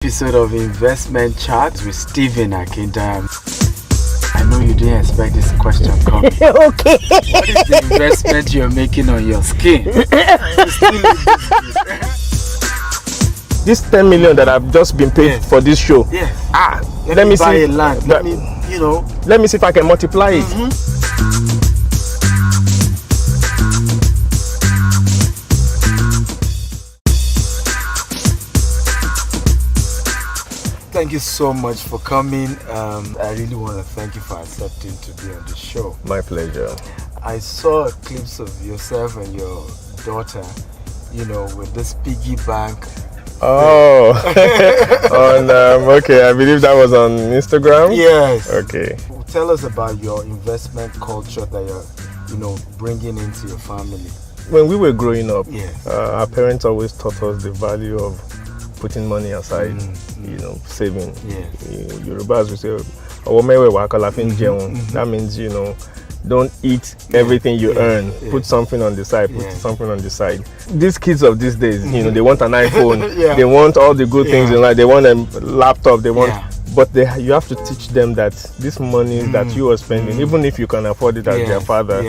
episode of Investment Chat with Stephen AKINTAYO. I know you didn't expect this question coming. Okay. What is the investment you're making on your skin? This 10 million that I've just been paid for this show. Yeah. Let me buy see. a land. Let me see if I can multiply it. Thank you so much for coming. I really want to thank you for accepting to be on the show. My pleasure. I saw clips of yourself and your daughter, with this piggy bank. Oh, okay. I believe that was on Instagram. Yes. Okay. Tell us about your investment culture that you're, bringing into your family. When we were growing up, yes. Our parents always taught us the value of putting money aside, saving. Yes. Yorubas will say, that means, don't eat everything you earn. Put something on the side. Put something on the side. These kids of these days, they want an iPhone. They want all the good things in life. They want a laptop. They want, but you have to teach them that this money that you are spending, even if you can afford it as their father,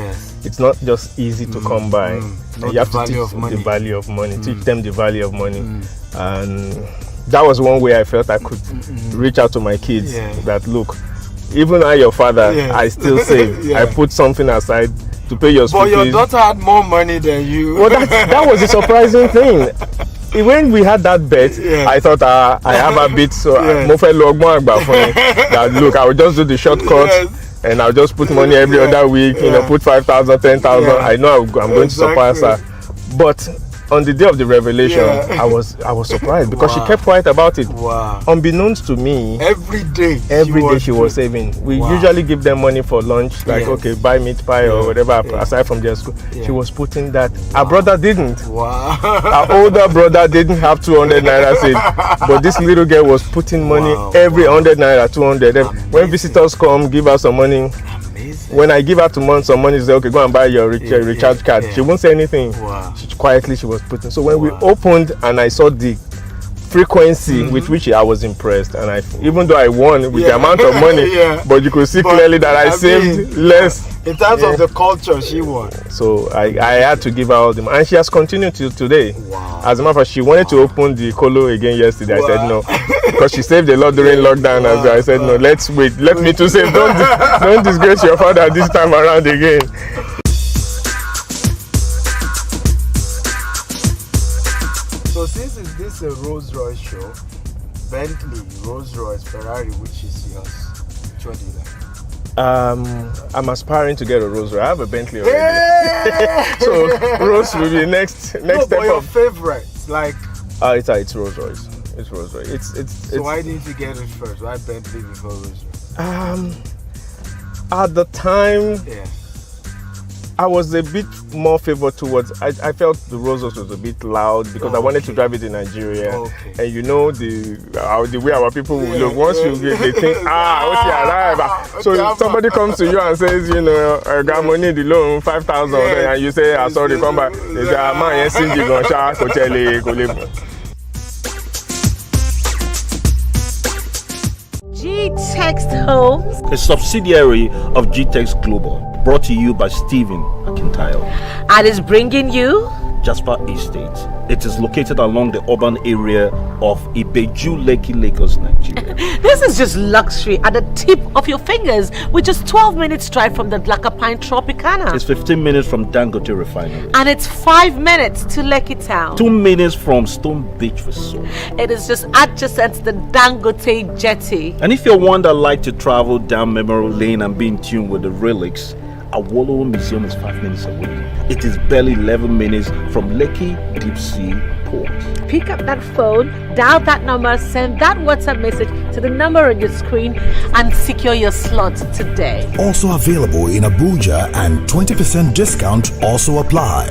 it's not just easy to come by. You have to teach the value of money. Teach them the value of money, and that was one way I felt I could reach out to my kids. That look. Even I, your father, I still save. I put something aside to pay your school fees. But your daughter had more money than you. Well, that was the surprising thing. When we had that bet, I thought I have a bit, so that look, I will just do the shortcut and I'll just put money every other week. Put 5,000, 10,000. I know I'm going to surpass her, but on the day of the revelation, I was surprised because she kept quiet about it. Wow. Unbeknownst to me, every day she was saving. We usually give them money for lunch, like okay, buy meat pie or whatever, aside from their school. She was putting that. Our brother didn't. Wow. Our older brother didn't have 200 naira saved, but this little girl was putting money every 100 naira, 200. When visitors come, give her some money. When I give her some money, she say, okay, go and buy your recharge card. She won't say anything. Wow. Quietly, she was putting. So when we opened and I saw the frequency with which I was impressed, and even though I won with the amount of money, but you could see clearly that I saved less. In terms of the culture, she won. So I had to give her all the money, and she has continued till today. Wow. As a matter of fact, she wanted to open the Kolo again yesterday. I said no, because she saved a lot during lockdown. As I said no, let's wait. Let me to save. Don't disgrace your father this time around again. So since this is a Rolls Royce show, Bentley, Rolls Royce, Ferrari, which is yours? Which one do you like? I'm aspiring to get a Rolls Royce. I have a Bentley already. So Rolls will be next step but your up. favorite, like it's Rolls Royce. It's Rolls Royce. So why didn't you get it first? Why Bentley before Rolls Royce? At the time, I was a bit more favored towards. I felt the Rolls Royce was a bit loud because I wanted to drive it in Nigeria, and the way our people will look. Once you get, they think, what's your arrive? So somebody comes to you and says, I got money the loan 5,000, and you say, sorry, come back. They say, man, yes, Cindy, go G-Text Homes, a subsidiary of G-Text Global, brought to you by Stephen AKINTAYO, and is bringing you Jasper Estate. It is located along the urban area of Ibeju, Lekki, Lagos, Nigeria. This is just luxury at the tip of your fingers, with just 12 minutes drive from the Lakapine Tropicana. It's 15 minutes from Dangote Refinery. And it's 5 minutes to Lekki Town. 2 minutes from Stone Beach Resort. It is just adjacent to the Dangote Jetty. And if you're one that like to travel down memory lane and be in tune with the relics, Awolowo Museum is 5 minutes away. It is barely 11 minutes from Lekki Deep Sea Port. Pick up that phone, dial that number, send that WhatsApp message to the number on your screen, and secure your slot today. Also available in Abuja, and 20% discount also apply.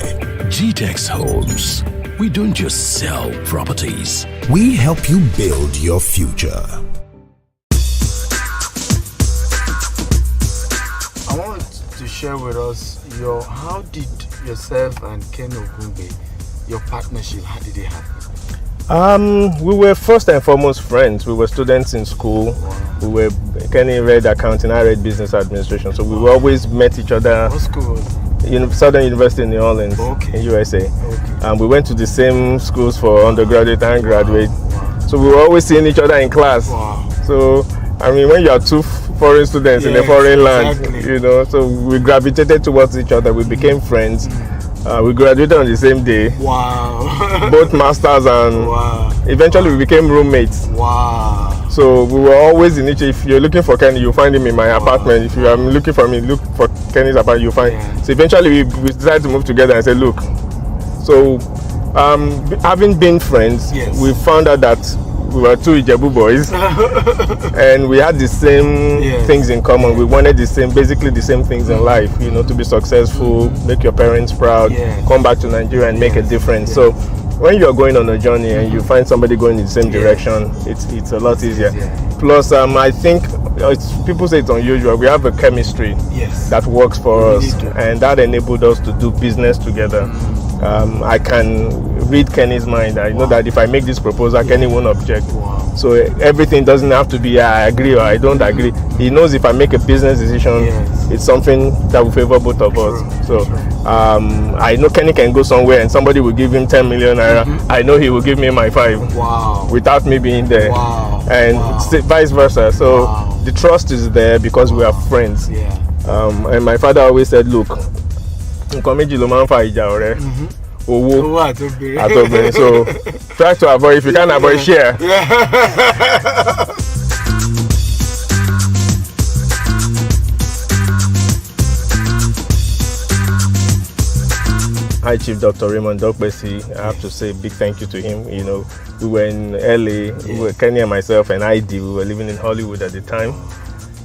G-Text Homes. We don't just sell properties. We help you build your future. I want to share with us how did yourself and Ken Ogumbe, your partnership, how did it happen? We were first and foremost friends. We were students in school. Kenny read accounting, I read business administration. So we always met each other. What school was it? Southern University in New Orleans, in USA. And we went to the same schools for undergraduate and graduate. So we were always seeing each other in class. So, I mean, when you are two foreign students in a foreign land, so we gravitated towards each other. We became friends. We graduated on the same day. Both masters, and eventually we became roommates. So we were always in each. If you're looking for Kenny, you'll find him in my apartment. If you are looking for me, look for Kenny's apartment, you'll find. So eventually we decided to move together and say, look. So having been friends, we found out that we were two Ijebu boys, and we had the same things in common. We wanted basically the same things in life, to be successful, make your parents proud, come back to Nigeria and make a difference. So when you're going on a journey and you find somebody going in the same direction, it's a lot easier. Plus, I think people say it's unusual. We have a chemistry that works for us, and that enabled us to do business together. I can read Kenny's mind. I know that if I make this proposal, Kenny won't object. So everything doesn't have to be I agree or I don't agree. He knows if I make a business decision, it's something that will favor both of us. So I know Kenny can go somewhere and somebody will give him 10 million naira. I know he will give me my 5 without me being there. And vice versa. So the trust is there because we are friends. And my father always said, look, so try to avoid, if you can avoid, share. Hi, Chief Dr. Raymond Dokbesi. I have to say a big thank you to him. We were in LA, Kenny and myself and ID. We were living in Hollywood at the time.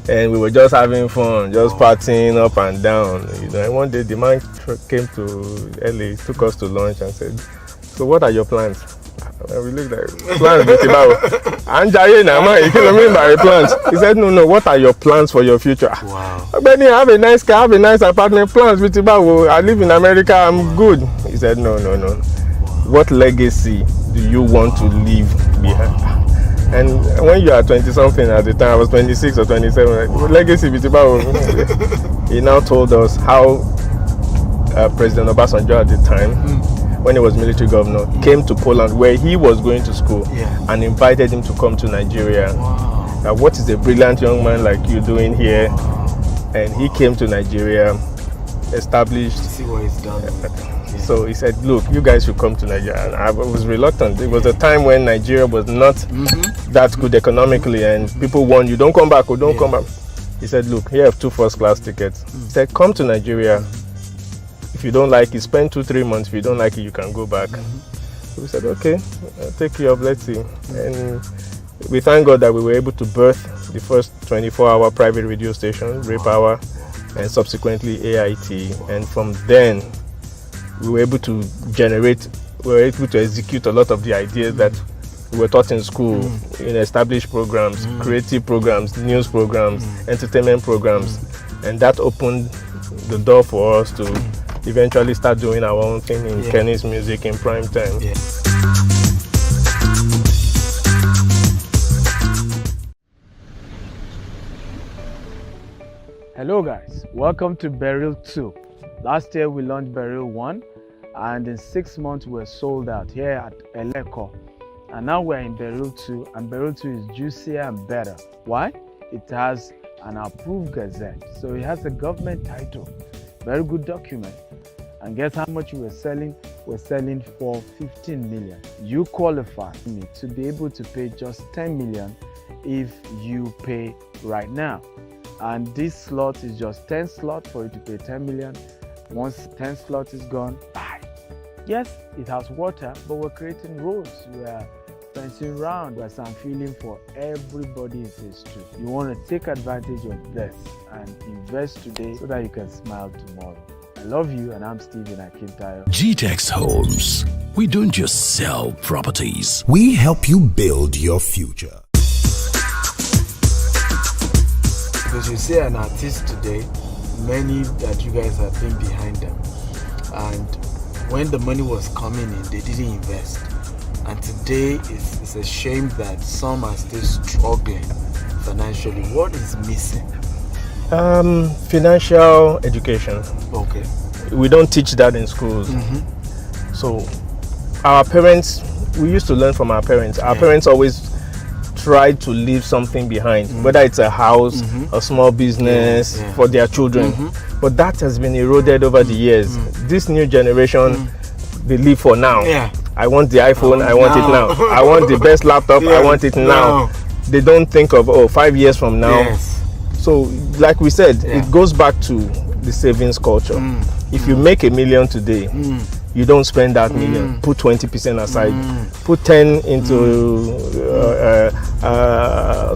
And we were just having fun, just partying up and down. And one day the man came to LA, took us to lunch and said, so what are your plans? And we looked like, plans, plans. He said, no, what are your plans for your future? Benny, I have a nice car, I have a nice apartment, plans, I live in America, I'm good. He said, no. What legacy do you want to leave behind? And when you are 20-something at the time, I was 26 or 27, legacy, he now told us how President Obasanjo at the time, when he was military governor, came to Poland where he was going to school and invited him to come to Nigeria. What is a brilliant young man like you doing here? And he came to Nigeria, established. See what he's done. So he said, look, you guys should come to Nigeria. And I was reluctant. It was a time when Nigeria was not that good economically, and people warned you, don't come back or don't come back. He said, look, here have 2 first-class tickets. He said, come to Nigeria. If you don't like it, spend 2-3 months. If you don't like it, you can go back. So we said, okay, I'll take you up, let's see. And we thank God that we were able to birth the first 24-hour private radio station, Ray Power, and subsequently AIT. And from then, we were able to execute a lot of the ideas that we were taught in school, in established programs, creative programs, news programs, entertainment programs. And that opened the door for us to eventually start doing our own thing in Kenny's music in prime time. Hello guys, welcome to Burial 2. Last year we launched Burial 1, and in 6 months we're sold out here at Eleko. And now we're in Burial 2, and Burial 2 is juicier and better. Why? It has an approved gazette, so it has a government title. Very good document. And guess how much we're selling? We're selling for 15 million. You qualify me to be able to pay just 10 million if you pay right now. And this slot is just 10 slots for you to pay 10 million. Once 10 slots is gone, bye. Yes, it has water, but we're creating roads. We are fencing around. There's some feeling for everybody in phase 2. You want to take advantage of this and invest today so that you can smile tomorrow. I love you, and I'm Stephen AKINTAYO. GTEX Homes. We don't just sell properties. We help you build your future. Because you see an artist today, many that you guys have been behind them. And when the money was coming in, they didn't invest. and today it's a shame that some are still struggling financially. What is missing? Financial education. Okay. We don't teach that in schools. So our parents, we used to learn from our parents. Our parents always tried to leave something behind, whether it's a house, a small business for their children. But that has been eroded over the years. This new generation, they live for now. I want the iPhone, I want it now. I want the best laptop, I want it now. They don't think of 5 years from now. So like we said, it goes back to the savings culture. If you make $1 million today, you don't spend that million. Put 20% aside. Put 10 into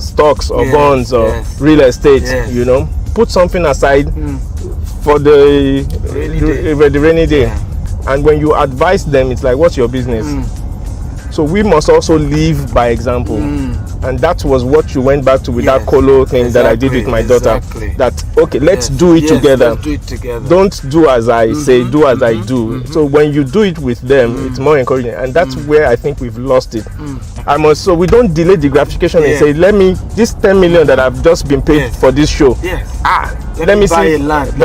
stocks or bonds or real estate. You know, put something aside for the rainy day. And when you advise them, it's like, what's your business? So we must also live by example. And that was what you went back to with that colo thing that I did with my daughter. That, okay, let's do it together. Let's do it together. Don't do as I say, do as I do. So when you do it with them, it's more encouraging. And that's where I think we've lost it. So we don't delay the gratification and say, this 10 million that I've just been paid for this show. Let me buy see. a land.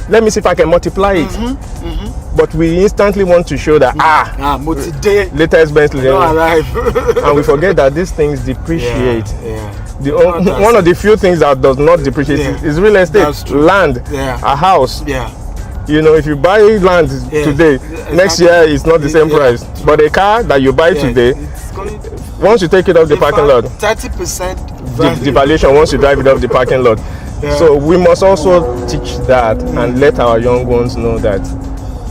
Let me see if I can multiply it. But we instantly want to show that latest Bentley, and we forget that these things depreciate. One of the few things that does not depreciate is real estate, land, a house. You know, if you buy land today, next year it's not the same price. But a car that you buy today, once you take it off the parking lot, 30% the valuation once you drive it off the parking lot. So we must also teach that and let our young ones know that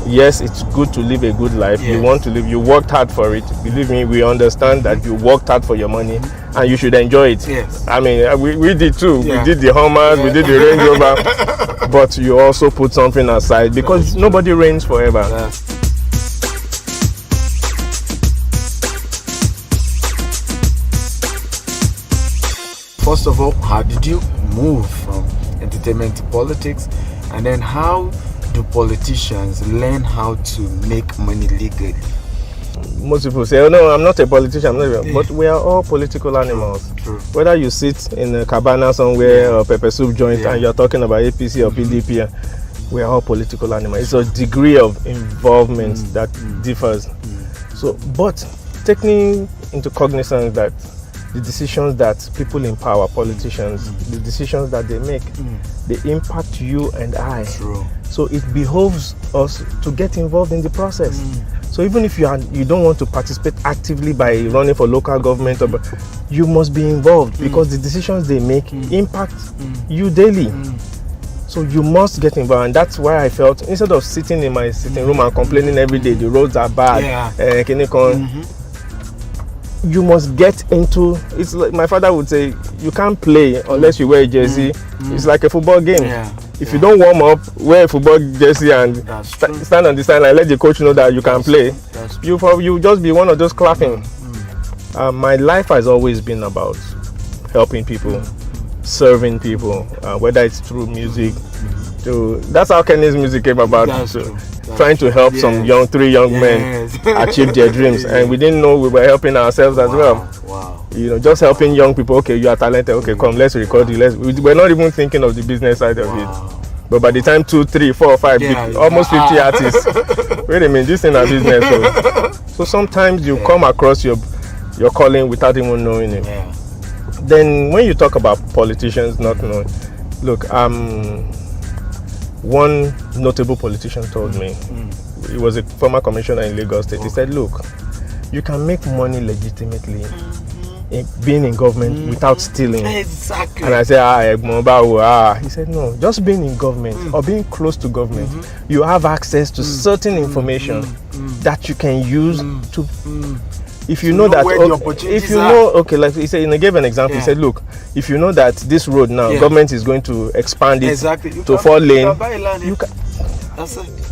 yes, it's good to live a good life. You want to live, you worked hard for it. Believe me, we understand that you worked hard for your money and you should enjoy it. I mean, we did too. We did the Hummers, we did the Range Rover, but you also put something aside because nobody reigns forever. First of all, how did you move from entertainment to politics? And then how do politicians learn how to make money legally? Most people say, oh no, I'm not a politician, but we are all political animals. True. Whether you sit in a cabana somewhere or pepper soup joint and you're talking about APC or PDP, we are all political animals. It's a degree of involvement that differs. So, but taking into cognizance that the decisions that people in power, politicians, the decisions that they make, they impact you and I. True. So it behoves us to get involved in the process. So even if you don't want to participate actively by running for local government, you must be involved because the decisions they make impact you daily. So you must get involved, and that's why I felt instead of sitting in my sitting room and complaining every day, the roads are bad, you must get into. It's like my father would say, you can't play unless you wear a jersey. It's like a football game. If you don't warm up, wear a football jersey and stand on the sideline, let the coach know that you can play, you just be one of those clapping. My life has always been about helping people, serving people, whether it's through music. That's how Kenny's music came about. Trying to help some three young men achieve their dreams, and we didn't know we were helping ourselves as well. You know, just helping young people. Okay, you are talented. Okay, come, let's record you. We're not even thinking of the business side of it. But by the time 2, 3, 4, 5, almost 50 artists, wait a minute, this is a business. So sometimes you come across your calling without even knowing it. Then when you talk about politicians not knowing, look, one notable politician told me, he was a former commissioner in Lagos State. He said, look, you can make money legitimately being in government without stealing. Exactly. And I said, he said, no, just being in government or being close to government, you have access to certain information that you can use to if you know that, if you know, like he said, he gave an example. He said, look, if you know that this road now, government is going to expand it to 4 lane, you can,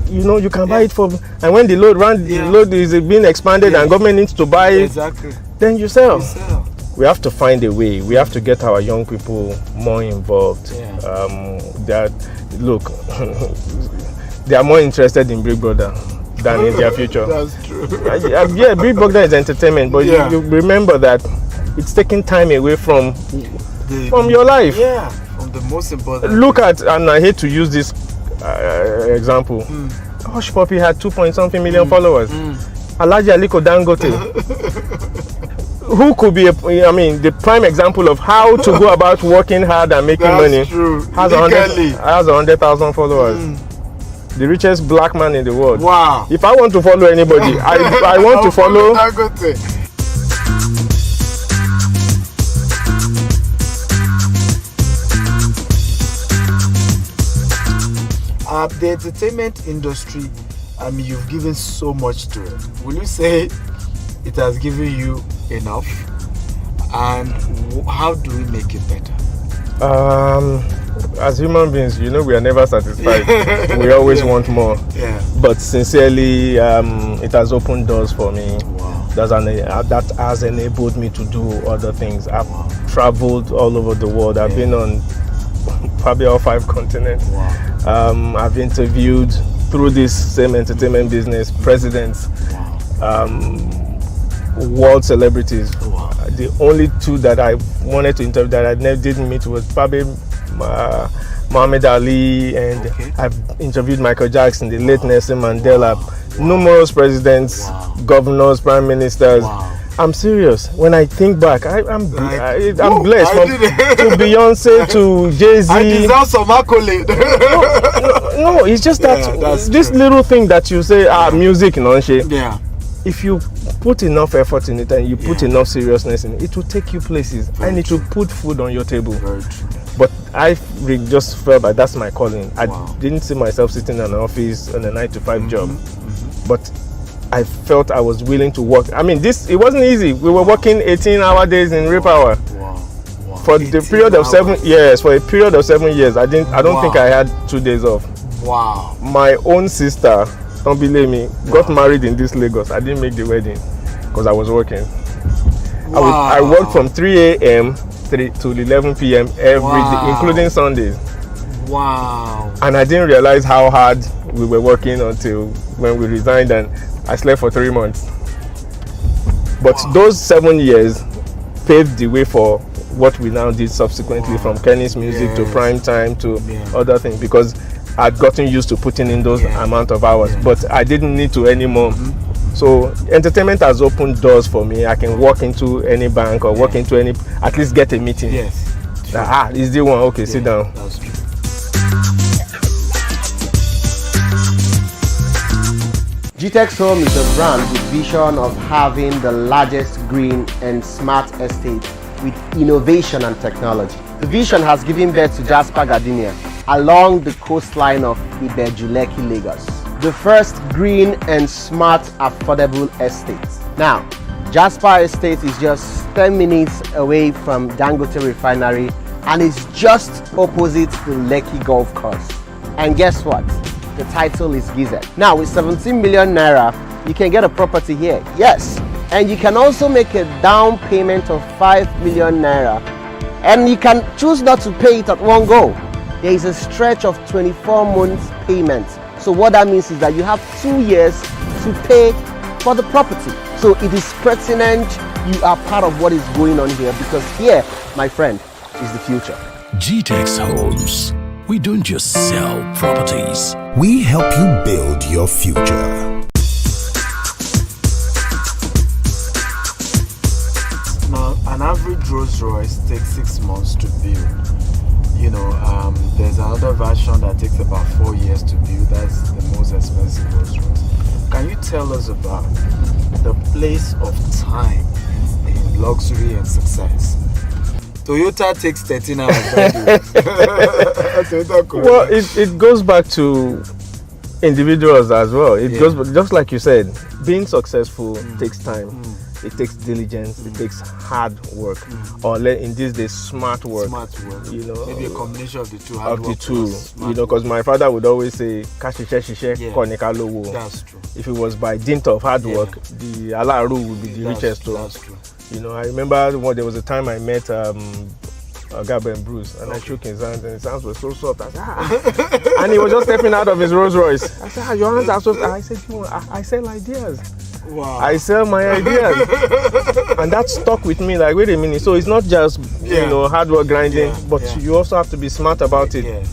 you know, you can buy it for, and when the load is being expanded and government needs to buy it, then you sell. We have to find a way. We have to get our young people more involved. Look, they are more interested in Big Brother than in their future. That's true. Yeah, Big Brother is entertainment, but you remember that it's taking time away from your life. Yeah, from the most important. Look at, and I hate to use this example. Hush Puppy had 2-point-something million followers. Alhaji Aliko Dangote, who could be, the prime example of how to go about working hard and making money, true. has 100,000 followers. The richest black man in the world. Wow. If I want to follow anybody, I want to follow Dangote. The entertainment industry, you've given so much to it. Will you say it has given you enough? And how do we make it better? As human beings, we are never satisfied. We always want more. Yeah. But sincerely, it has opened doors for me. Wow. That has enabled me to do other things. I've traveled all over the world. I've been on probably all 5 continents. Wow. I've interviewed, through this same entertainment business, presidents, world celebrities. Wow. The only 2 that I wanted to interview that I never didn't meet was probably Muhammad Ali, and I've interviewed Michael Jackson, the late Nelson Mandela, numerous presidents, governors, prime ministers. I'm serious. When I think back, I'm blessed. To Beyonce, to Jay-Z. I deserve some accolade. No, it's just that this little thing that you say, music, Yeah. If you put enough effort in it and you put enough seriousness in it, it will take you places. Very and it will put food on your table. Very true. But I just felt like that's my calling. I didn't see myself sitting in an office on a 9-to-5 job. But I felt I was willing to work. It wasn't easy. We were working 18-hour days in Rape Hour. For the period of 7 years. For a period of 7 years, I don't think I had 2 days off. Wow. My own sister, don't believe me, got married in this Lagos. I didn't make the wedding because I was working. I worked from 3 a.m. to 11 p.m. every day, including Sundays. Wow. And I didn't realize how hard we were working until when we resigned, and I slept for 3 months. But those 7 years paved the way for what we now did subsequently, from Kenny's Music to Prime Time to other things, because I'd gotten used to putting in those amount of hours, but I didn't need to anymore. So entertainment has opened doors for me. I can walk into any bank or walk into any, at least get a meeting. Yes. Is the one? Okay, sit down. That's true. GTEX Home is a brand with vision of having the largest green and smart estate with innovation and technology. The vision has given birth to Jasper Gardenia along the coastline of Ibejuleki, Lagos. The first green and smart affordable estate. Now, Jasper Estate is just 10 minutes away from Dangote Refinery and is just opposite the Lekki Golf Course. And guess what? The title is Gizet. Now, with 17 million naira, you can get a property here. Yes. And you can also make a down payment of 5 million naira. And you can choose not to pay it at one go. There is a stretch of 24 months payment. So what that means is that you have 2 years to pay for the property. So it is pertinent you are part of what is going on here, because here, my friend, is the future. GTEX Homes. We don't just sell properties. We help you build your future. Now, an average Rolls Royce takes 6 months to build. There's another version that takes about 4 years to build. That's the most expensive Rolls Royce. Can you tell us about the place of time in luxury and success? Toyota takes 13 hours. Well, it goes back to individuals as well. It goes, just like you said, being successful takes time. It takes diligence. It takes hard work, or in these days, smart work. Maybe a combination of the two. Because my father would always say, That's true. If it was by dint of hard work, the Alaru would be the richest. That's true. I remember there was a time I met Gabben Bruce, and I shook his hand, and his hands were so soft. I said, and he was just stepping out of his Rolls Royce. I said, your hands are so soft. I said, I sell ideas. Wow. I sell my ideas. And that stuck with me, like, wait a minute. So it's not just, hard work grinding, but you also have to be smart about it. Yes.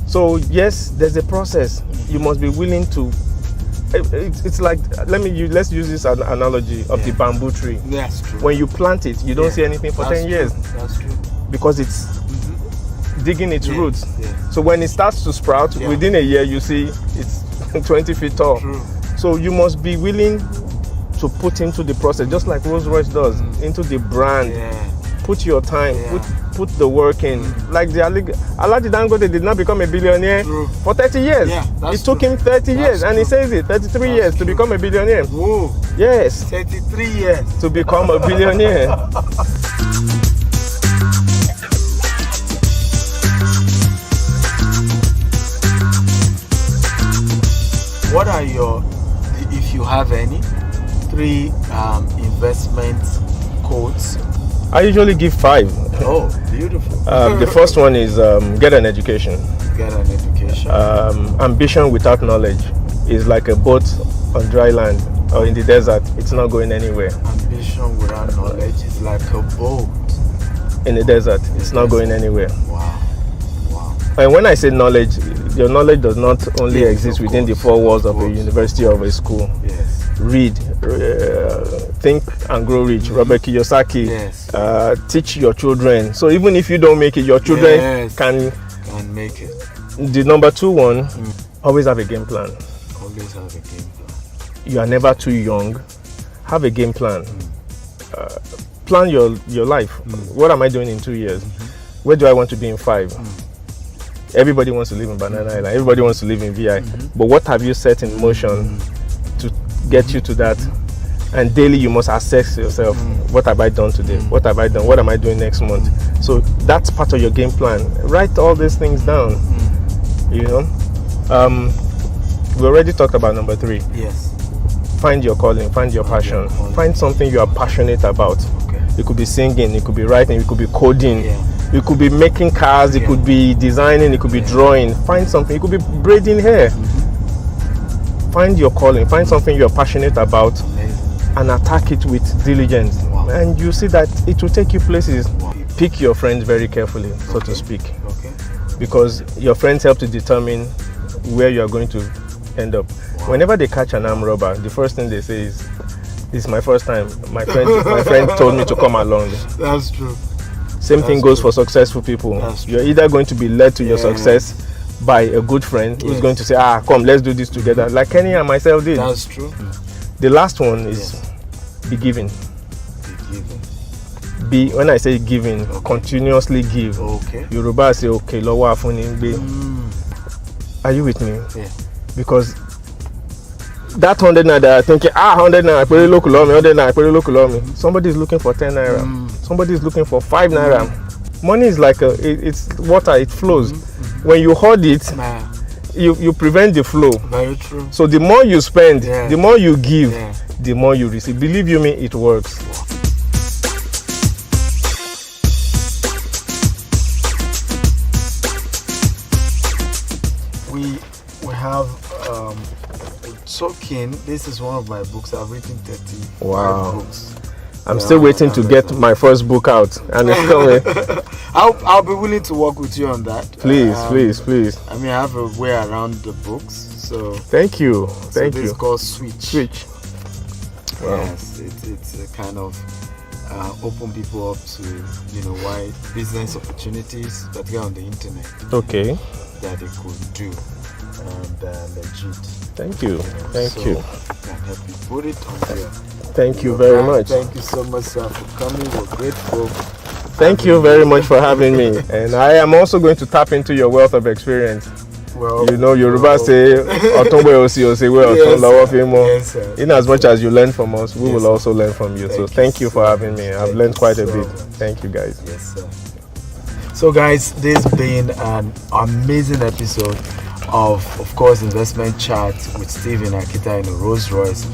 So yes, there's a process. You must be willing to. It's like, let's use this analogy of the bamboo tree. That's true. When you plant it, you don't see anything for 10 years. That's true. Because it's digging its roots. Yeah. So when it starts to sprout, within a year you see it's 20 feet tall. True. So you must be willing to put into the process, just like Rolls-Royce does, into the brand. Yeah. Put your time, put the work in. Like the Alhaji Dangote did not become a billionaire for 30 years. Yeah, it took him 30 years, and he says it, 33 years to become a billionaire. Whoa. Yes. 33 years. To become a billionaire. What are your, if you have any, 3 investment quotes? I usually give 5. Oh, beautiful. The first one is get an education. Get an education. Ambition without knowledge is like a boat on dry land or in the desert. It's not going anywhere. Ambition without knowledge is like a boat in the desert. It's not going anywhere. Wow. And when I say knowledge, your knowledge does not only exist within the 4 walls of a university or of a school. Yes. Read, think and grow rich. Robert Kiyosaki. Yes. Teach your children. So even if you don't make it, your children can make it. The number 2 one, always have a game plan. Always have a game plan. You are never too young. Have a game plan. Plan your life. What am I doing in 2 years? Where do I want to be in 5? Everybody wants to live in Banana Island. Everybody wants to live in VI. But what have you set in motion to get you to that? And daily you must assess yourself. What have I done today? What have I done? What am I doing next month? So that's part of your game plan. Write all these things down. We already talked about number 3. Yes. Find your calling, find your passion. Find something you are passionate about. Okay. It could be singing, it could be writing, it could be coding. It could be making cars, it could be designing, it could be drawing. Find something, it could be braiding hair. Find your calling, find something you're passionate about. And attack it with diligence. And you see that it will take you places. Pick your friends very carefully, so to speak. Because your friends help to determine where you are going to end up. Whenever they catch an armed robber, the first thing they say is, "This is my first time. My friend told me to come along." That's true. Same thing goes for successful people. You're either going to be led to your success by a good friend who's going to say, come, let's do this together, like Kenny and myself did. That's true. The last one is be giving. When I say giving, continuously give. Yoruba say, okay, lowa afuningbe. Are you with me? Yeah. Because that 100 naira, thinking, 100 naira, peri loku lo mi, 100 naira, peri loku lo mi. Somebody is looking for 10 naira. Somebody is looking for 5 naira. Money is like it's water, it flows. When you hold it, you prevent the flow. Very true. So the more you spend, the more you give, the more you receive. Believe you me, it works. We have Token. This is one of my books. I've written 30 books. I'm still waiting to get my first book out, and it's coming. I'll be willing to work with you on that. Please. I mean, I have a way around the books, so. Thank you. This is called Switch. Wow. Yes, it's a kind of open people up to why business opportunities that get on the internet. Okay. That they could do, and legit. Thank you. Thank so you. Can help you put it on your. Thank you very much. Thank you so much, sir, for coming. We're grateful. Thank you very much for having me. And I am also going to tap into your wealth of experience. Well, Yoruba say, in as much as you learn from us, we will also learn from you. So thank you for having me. I've learned quite a bit. Thank you, guys. Yes, sir. So, guys, this has been an amazing episode of course, Investment Chat with Stephen AKINTAYO in a Rolls Royce.